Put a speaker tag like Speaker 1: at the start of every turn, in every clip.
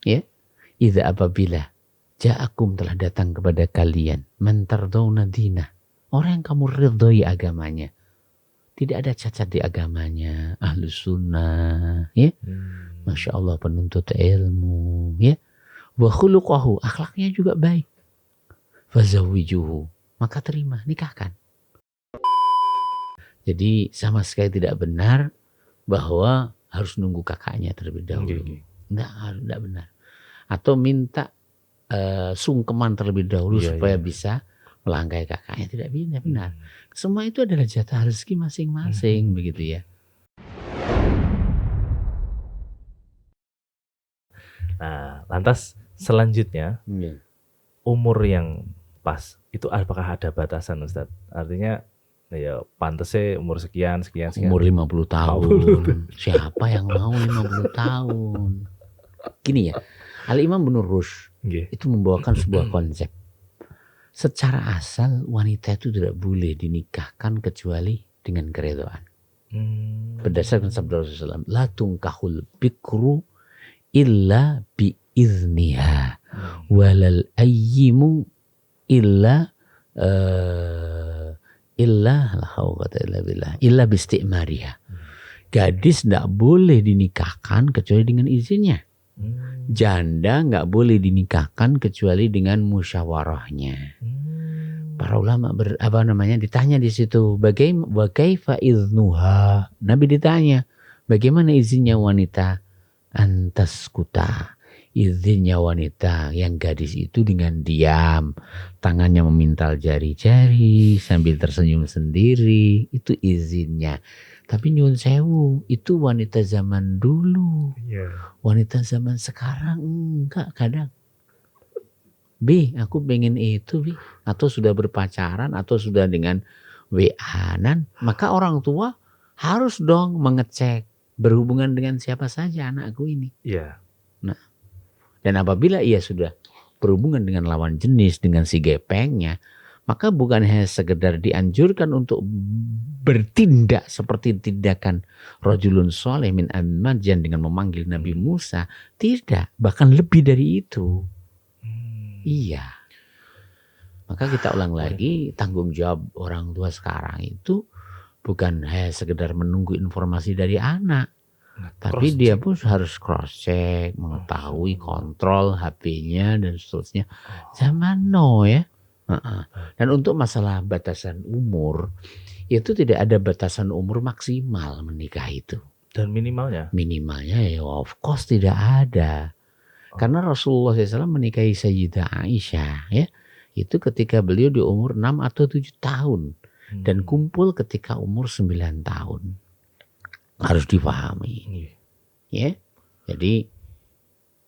Speaker 1: Ya, idza apabila ja'akum telah datang kepada kalian man tardawna dinah, orang yang kamu ridhoi agamanya, tidak ada cacat di agamanya, ahlus sunnah, ya, masya Allah penuntut ilmu, ya, wa khuluquhu, akhlaknya juga baik, fazawwijuhu, maka terima, nikahkan. Jadi sama sekali tidak benar bahwa harus nunggu kakaknya terlebih dahulu. Enggak benar. Atau minta sungkeman terlebih dahulu supaya bisa melangkai kakaknya, tidak benar. Semua itu adalah jatah rezeki masing-masing, begitu ya.
Speaker 2: Nah, lantas selanjutnya umur yang pas itu apakah ada batasan, Ustadz? Artinya ya pantasnya umur sekian.
Speaker 1: Umur 50 tahun. Siapa yang mau 50 tahun? Gini ya, Al-Imam Ibnu Rushd itu membawakan sebuah konsep. Secara asal wanita itu tidak boleh dinikahkan kecuali dengan keridhaan. Berdasarkan sabda Rasulullah, la tunkahul bikru illa biizniha walal ayyimu illa illa bistimariha. Gadis tidak boleh dinikahkan kecuali dengan izinnya. Janda nggak boleh dinikahkan kecuali dengan musyawarahnya. Para ulama ditanya di situ, kaifa iznuha? Nabi ditanya, bagaimana izinnya wanita? Antaskuta, izinnya wanita yang gadis itu dengan diam, tangannya memintal jari-jari sambil tersenyum sendiri, itu izinnya. Tapi nyuwun sewu, itu wanita zaman dulu. Wanita zaman sekarang enggak kadang. Aku pengen itu, atau sudah berpacaran atau sudah dengan WA-nan, maka orang tua harus dong mengecek berhubungan dengan siapa saja anakku ini. Nah, dan apabila ia sudah berhubungan dengan lawan jenis, dengan si gepengnya, maka bukan hanya sekedar dianjurkan untuk bertindak seperti tindakan rajulun soleh min Madyan dengan memanggil Nabi Musa, tidak, bahkan lebih dari itu. Iya. Maka kita ulang lagi, tanggung jawab orang tua sekarang itu bukan hanya sekedar menunggu informasi dari anak, tapi dia pun harus cross check, mengetahui, kontrol HP-nya dan seterusnya. Zaman now ya. Dan untuk masalah batasan umur, itu tidak ada batasan umur maksimal menikah itu.
Speaker 2: Dan minimalnya?
Speaker 1: Minimalnya ya of course tidak ada. Karena Rasulullah SAW menikahi Sayyidah Aisyah ya, itu ketika beliau di umur 6 atau 7 tahun. Dan kumpul ketika umur 9 tahun. Harus dipahami. Ya. Jadi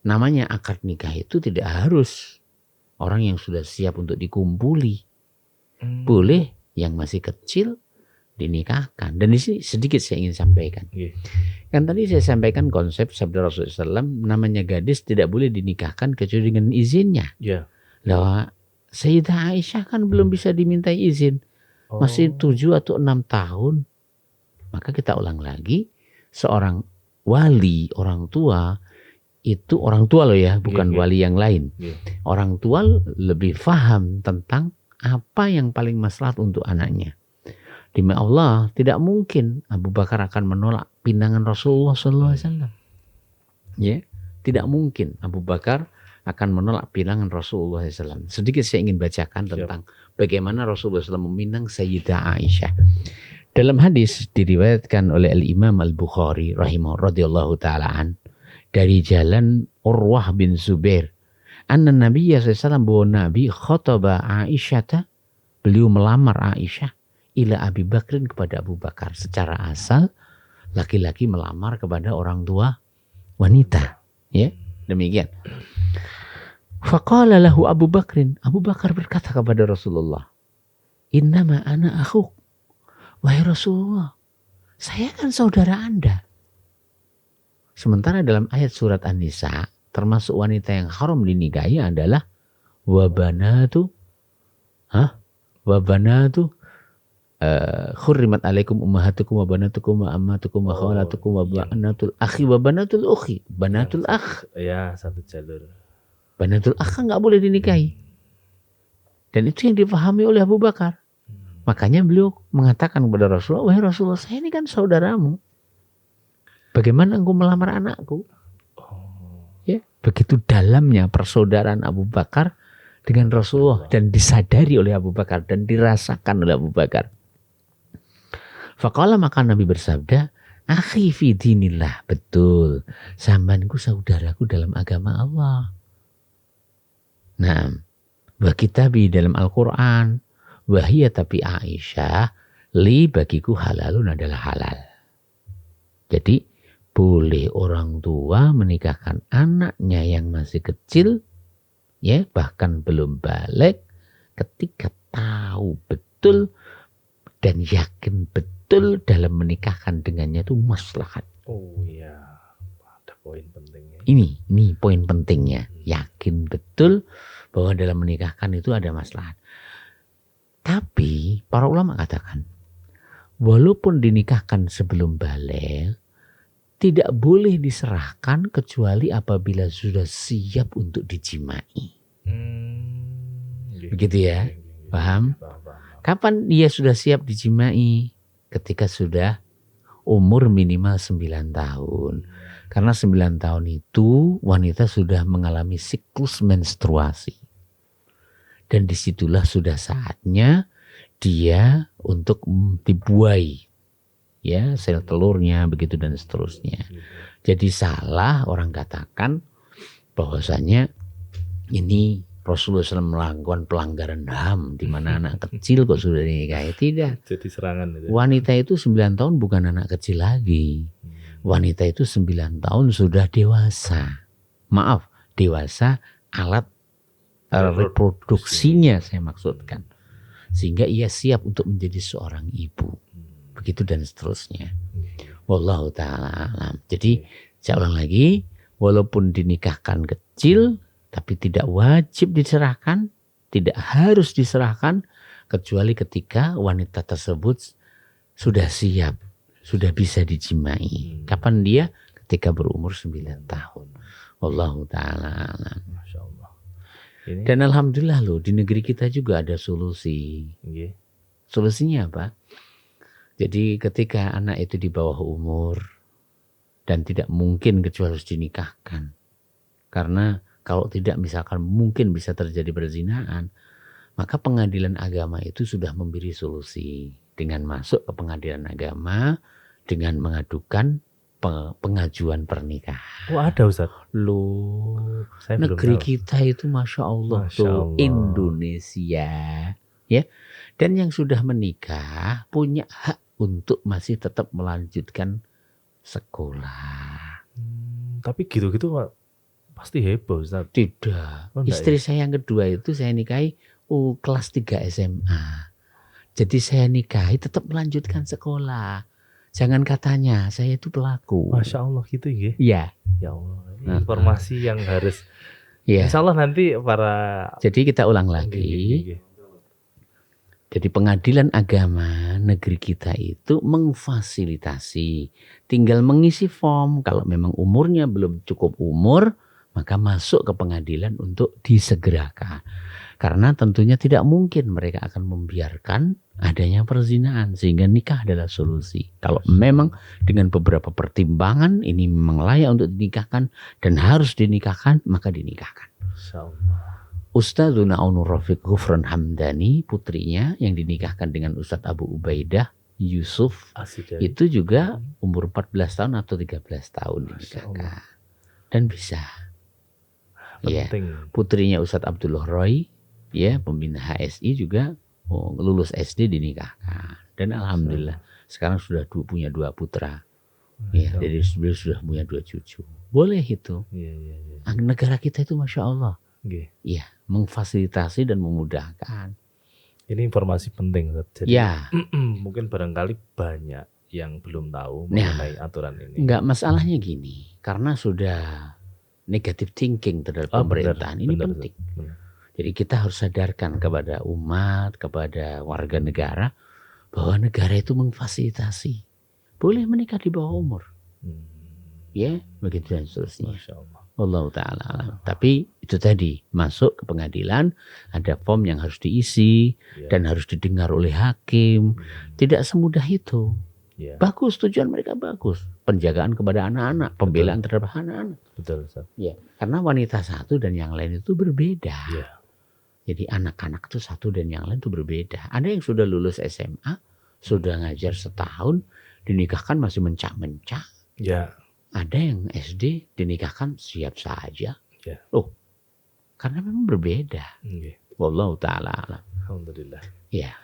Speaker 1: namanya akad nikah itu tidak harus orang yang sudah siap untuk dikumpuli. Boleh yang masih kecil dinikahkan. Dan di sini sedikit saya ingin sampaikan. Kan tadi saya sampaikan konsep sabda Rasulullah SAW, namanya gadis tidak boleh dinikahkan kecuali dengan izinnya. Lah, Sayyidah Aisyah kan belum bisa dimintai izin. Masih 7 atau 6 tahun. Maka kita ulang lagi, seorang wali, orang tua, itu orang tua loh ya, bukan wali yang lain. Orang tua lebih paham tentang apa yang paling maslahat untuk anaknya. Demi Allah, tidak mungkin Abu Bakar akan menolak pinangan Rasulullah SAW. Ya, tidak mungkin Abu Bakar akan menolak pinangan Rasulullah SAW. Sedikit saya ingin bacakan tentang bagaimana Rasulullah SAW meminang Sayyidah Aisyah. Dalam hadis diriwayatkan oleh Al-Imam Al-Bukhari radhiyallahu ta'ala an, dari jalan Urwah bin Zubair, anna Nabi SAW bahwa Nabi khotaba Aisyah, beliau melamar Aisyah ila Abi Bakrin, kepada Abu Bakar. Secara asal laki-laki melamar kepada orang tua wanita, ya, demikian. Faqala lahu Abu Bakrin, Abu Bakar berkata kepada Rasulullah, innama ana akhuk, wahai Rasulullah, saya kan saudara Anda. Sementara dalam ayat surat An-Nisa, termasuk wanita yang haram dinikahi adalah wabanatu Khurrimat alaikum ummahatukum wa banatukum wa ammatukum wa khawalatukum wa banatul akhi wa banatul ukhi. Banatul akh.
Speaker 2: Ya, satu jalur.
Speaker 1: Banatul akh kan nggak boleh dinikahi. Dan itu yang dipahami oleh Abu Bakar. Makanya beliau mengatakan kepada Rasulullah, wahai Rasulullah, saya ini kan saudaramu. Bagaimana engkau melamar anakku? Ya, begitu dalamnya persaudaraan Abu Bakar dengan Rasulullah dan disadari oleh Abu Bakar dan dirasakan oleh Abu Bakar. Faqala, maka Nabi bersabda, akhi fi dinillah, betul, sambanku saudaraku dalam agama Allah. Nah, wa kitabi dalam Al-Quran, wahia tapi Aisyah, li bagiku halalun adalah halal. Jadi boleh orang tua menikahkan anaknya yang masih kecil, ya bahkan belum balik, ketika tahu betul dan yakin betul dalam menikahkan dengannya itu maslahat.
Speaker 2: Oh iya, ada poin pentingnya.
Speaker 1: Ini poin pentingnya. Yakin betul bahwa dalam menikahkan itu ada maslahat. Tapi para ulama katakan, walaupun dinikahkan sebelum balik, tidak boleh diserahkan kecuali apabila sudah siap untuk dijimai. Begitu ya? Paham? Kapan dia sudah siap dijimai? Ketika sudah umur minimal 9 tahun. Karena 9 tahun itu wanita sudah mengalami siklus menstruasi. Dan disitulah sudah saatnya dia untuk dibuai. Ya, sel telurnya begitu dan seterusnya. Jadi salah orang katakan bahwasanya ini Rasulullah SAW melakukan pelanggaran HAM di mana anak kecil kok sudah dinikahi. Tidak.
Speaker 2: Jadi serangan itu.
Speaker 1: Wanita itu 9 tahun bukan anak kecil lagi. Wanita itu 9 tahun sudah dewasa. Maaf, dewasa alat reproduksinya saya maksudkan. Sehingga ia siap untuk menjadi seorang ibu. Begitu dan seterusnya. Wallahu ta'ala alam. Jadi saya ulang lagi, walaupun dinikahkan kecil, tapi tidak wajib diserahkan, tidak harus diserahkan, kecuali ketika wanita tersebut sudah siap, sudah bisa dijimai. Kapan dia? Ketika berumur 9 tahun. Wallahu ta'ala alam.
Speaker 2: Masya Allah.
Speaker 1: Dan alhamdulillah loh, di negeri kita juga ada solusi. Solusinya apa? Jadi ketika anak itu di bawah umur dan tidak mungkin kecuali harus dinikahkan. Karena kalau tidak misalkan mungkin bisa terjadi perzinaan, maka pengadilan agama itu sudah memberi solusi dengan masuk ke pengadilan agama dengan mengadukan pengajuan pernikahan.
Speaker 2: Oh ada Ustaz?
Speaker 1: Loh,
Speaker 2: Saya
Speaker 1: negeri kita itu Masya Allah tuh, Indonesia. Ya. Dan yang sudah menikah punya hak untuk masih tetap melanjutkan sekolah.
Speaker 2: Tapi gitu-gitu pasti heboh Ustaz.
Speaker 1: Tidak. Istri saya yang kedua itu saya nikahi kelas 3 SMA. Jadi saya nikahi tetap melanjutkan sekolah. Jangan katanya saya itu pelaku.
Speaker 2: Masya Allah gitu ya.
Speaker 1: Iya.
Speaker 2: Ya Allah. Ini informasi yang harus.
Speaker 1: Ya.
Speaker 2: Insya Allah nanti para.
Speaker 1: Jadi kita ulang lagi. Jadi pengadilan agama negeri kita itu mengfasilitasi. Tinggal mengisi form. Kalau memang umurnya belum cukup umur, maka masuk ke pengadilan untuk disegerakan. Karena tentunya tidak mungkin mereka akan membiarkan adanya perzinahan. Sehingga nikah adalah solusi. Kalau memang dengan beberapa pertimbangan ini memang layak untuk dinikahkan dan harus dinikahkan, maka dinikahkan. Ustadzuna Aunur Rafiq Ghufran Hamdani, putrinya yang dinikahkan dengan Ustadz Abu Ubaidah Yusuf, itu juga umur 14 tahun atau 13 tahun dinikahkan. Dan bisa. Ya, putrinya Ustadz Abdullah Roy, ya pembina HSI juga lulus SD dinikahkan. Dan alhamdulillah sekarang sudah punya 2 putra. Ya, jadi beliau sudah punya 2 cucu. Boleh itu. Negara kita itu Masya Allah. Iya, mengfasilitasi dan memudahkan.
Speaker 2: Ini informasi penting. Jadi mungkin barangkali banyak yang belum tahu mengenai aturan ini.
Speaker 1: Enggak, masalahnya gini, karena sudah negative thinking terhadap pemerintahan ini penting. Jadi kita harus sadarkan kepada umat, kepada warga negara bahwa negara itu memfasilitasi boleh menikah di bawah umur. Ya, begitu dan seterusnya.
Speaker 2: Masya Allah.
Speaker 1: Allah Ta'ala alam. Tapi itu tadi, masuk ke pengadilan, ada form yang harus diisi dan harus didengar oleh hakim. Tidak semudah itu. Bagus, tujuan mereka bagus. Penjagaan kepada anak-anak, pembelaan terhadap anak-anak.
Speaker 2: Betul, Ustaz.
Speaker 1: Ya, karena wanita satu dan yang lain itu berbeda. Jadi anak-anak itu satu dan yang lain itu berbeda. Ada yang sudah lulus SMA, sudah ngajar setahun, dinikahkan masih mencak-mencak.
Speaker 2: Ya.
Speaker 1: Ada yang SD dinikahkan siap saja.
Speaker 2: Ya.
Speaker 1: Oh, karena memang berbeda. Wallahu ta'ala alam.
Speaker 2: Alhamdulillah.
Speaker 1: Ya.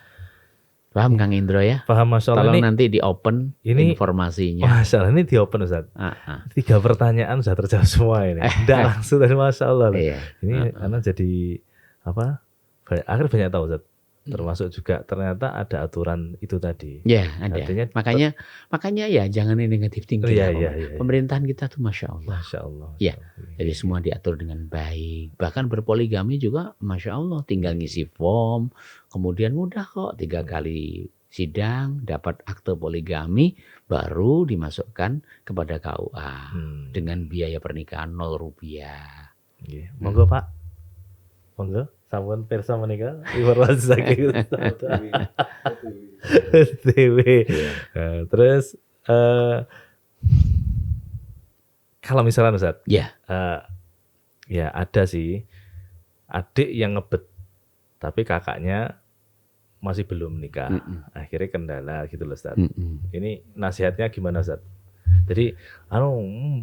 Speaker 1: Paham Kang Indro ya?
Speaker 2: Paham, Masya Allah.
Speaker 1: Tolong
Speaker 2: ini,
Speaker 1: nanti di open
Speaker 2: ini,
Speaker 1: informasinya.
Speaker 2: Masya Allah, ini di open Ustaz. 3 pertanyaan sudah terjawab semua ini. Tidak langsung dari Masya Allah. Ini karena jadi apa? Akhirnya banyak tahu Ustaz. Termasuk juga ternyata ada aturan itu tadi.
Speaker 1: Ya, ada.
Speaker 2: Artinya,
Speaker 1: makanya ya jangan negatif tinggi. Pemerintahan kita tuh Masya Allah.
Speaker 2: Masya Allah.
Speaker 1: Ya, jadi semua diatur dengan baik. Bahkan berpoligami juga Masya Allah. Tinggal ngisi form, kemudian mudah kok 3 kali sidang, dapat akte poligami, baru dimasukkan kepada KUA. Dengan biaya pernikahan 0 rupiah.
Speaker 2: Monggo Pak. Monggo. Sampun pirsa menika informasi saking TV. Terus kalau misalnya Ustaz, ya ada sih adik yang ngebet, tapi kakaknya masih belum nikah. Akhirnya kendala gitu loh Ustaz. Ini nasihatnya gimana Ustaz? Jadi,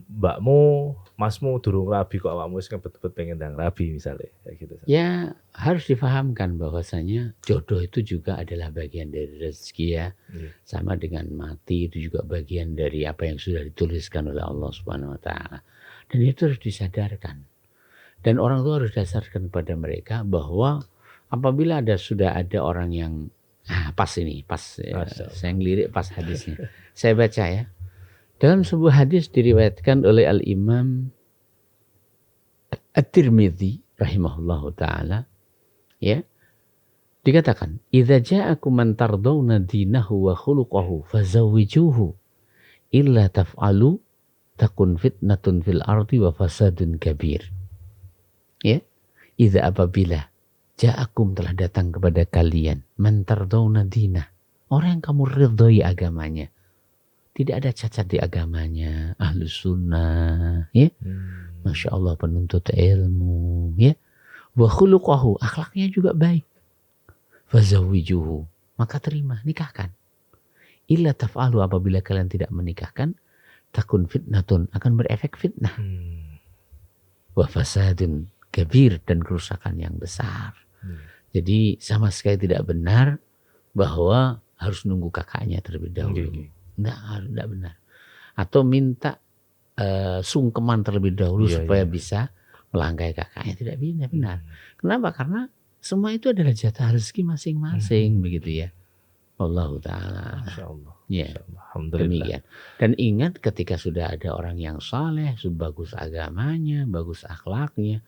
Speaker 2: mbakmu, masmu durung rabi kok awakmu wis ngebet-bet pengen ndang rabi misalnya kayak gitu.
Speaker 1: Ya, harus difahamkan bahwasanya jodoh itu juga adalah bagian dari rezeki ya. Sama dengan mati itu juga bagian dari apa yang sudah dituliskan oleh Allah Subhanahu wa taala. Dan itu harus disadarkan. Dan orang tua harus dasarkan kepada mereka bahwa apabila sudah ada orang yang pas saya ngelirik pas hadisnya. Saya baca ya. Dalam sebuah hadis diriwayatkan oleh Al-Imam At-Tirmidzi rahimahullahu taala, ya, dikatakan, "Idza ja'akum man tardawna dinahu wa khuluquhu fazawwijuhu illa taf'alu takun fitnatun fil ardi wa fasadun kabir." Ya, idza apabila ja'akum telah datang kepada kalian man tardawna dinah, orang yang kamu ridhoi agamanya. Tidak ada cacat di agamanya, ahlus sunnah, ya, Masya Allah penuntut ilmu, ya, wa khuluquhu, akhlaknya juga baik, fazawwijuhu, maka terima, nikahkan. Illa taf'alu, apabila kalian tidak menikahkan, takun fitnatun, akan berefek fitnah, wa fasadun kabir, dan kerusakan yang besar. Jadi sama sekali tidak benar bahwa harus nunggu kakaknya terlebih dahulu. Enggak benar. Atau minta sungkeman terlebih dahulu supaya bisa melangkai kakaknya. Tidak benar. Kenapa? Karena semua itu adalah jatah rezeki masing-masing, begitu ya. Wallahu ta'ala.
Speaker 2: Insyaallah.
Speaker 1: Ya.
Speaker 2: Alhamdulillah.
Speaker 1: Demikian. Dan ingat ketika sudah ada orang yang saleh, bagus agamanya, bagus akhlaknya,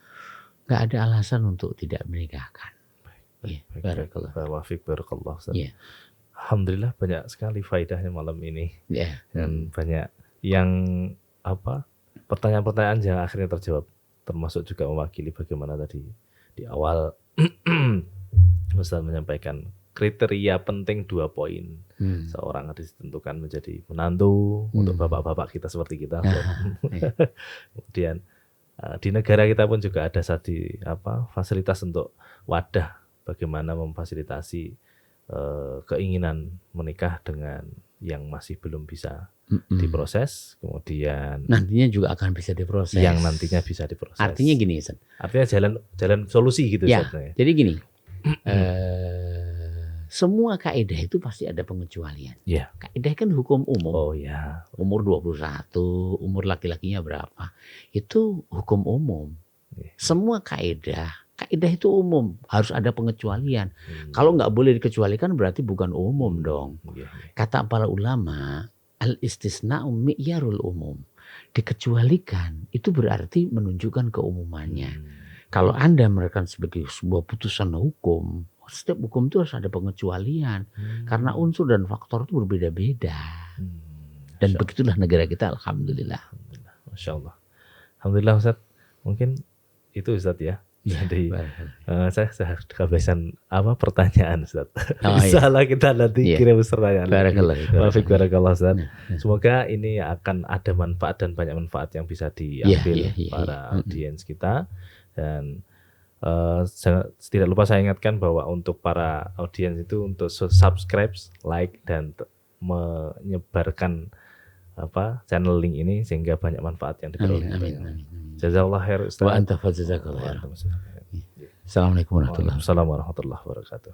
Speaker 1: enggak ada alasan untuk tidak menikahkan. Barakallah.
Speaker 2: Barakallah. Alhamdulillah banyak sekali faedahnya malam ini. Dan banyak yang pertanyaan-pertanyaan yang akhirnya terjawab, termasuk juga mewakili bagaimana tadi di awal Ustaz menyampaikan kriteria penting 2 poin. Seorang harus ditentukan menjadi menantu untuk bapak-bapak kita seperti kita. Kemudian di negara kita pun juga ada fasilitas untuk wadah bagaimana memfasilitasi keinginan menikah dengan yang masih belum bisa diproses, kemudian
Speaker 1: nantinya juga akan bisa diproses.
Speaker 2: Yang nantinya bisa diproses.
Speaker 1: Artinya gini, Ustaz.
Speaker 2: Artinya jalan solusi gitu
Speaker 1: ya.
Speaker 2: Ustaz.
Speaker 1: Jadi gini, semua kaidah itu pasti ada pengecualian.
Speaker 2: Ya.
Speaker 1: Kaidah kan hukum umum.
Speaker 2: Oh ya.
Speaker 1: Umur 21, umur laki-lakinya berapa? Itu hukum umum. Semua kaidah itu umum, harus ada pengecualian. Kalau nggak boleh dikecualikan berarti bukan umum dong. Kata para ulama, al-istisna'u mi'yarul umum. Dikecualikan itu berarti menunjukkan keumumannya. Kalau Anda merekam sebagai sebuah putusan hukum, setiap hukum itu harus ada pengecualian. Karena unsur dan faktor itu berbeda-beda. Dan begitulah negara kita, alhamdulillah.
Speaker 2: Masya Allah. Alhamdulillah Ustaz. Mungkin itu Ustaz ya. Jadi saya kehabisan pertanyaan Ustaz. Salah kita nanti kirim pertanyaan. Barakallah Ustaz. Semoga ini akan ada manfaat dan banyak manfaat yang bisa diambil para audiens kita. Dan tidak lupa saya ingatkan bahwa untuk para audiens itu untuk subscribe, like dan menyebarkan channel link ini sehingga banyak manfaat yang diperoleh.
Speaker 1: Amin.
Speaker 2: Jazakallah khair Ustaz.
Speaker 1: Wa anta fa jazakallah khair. Assalamualaikum warahmatullahi wabarakatuh.
Speaker 2: Waalaikumsalam warahmatullahi wabarakatuh.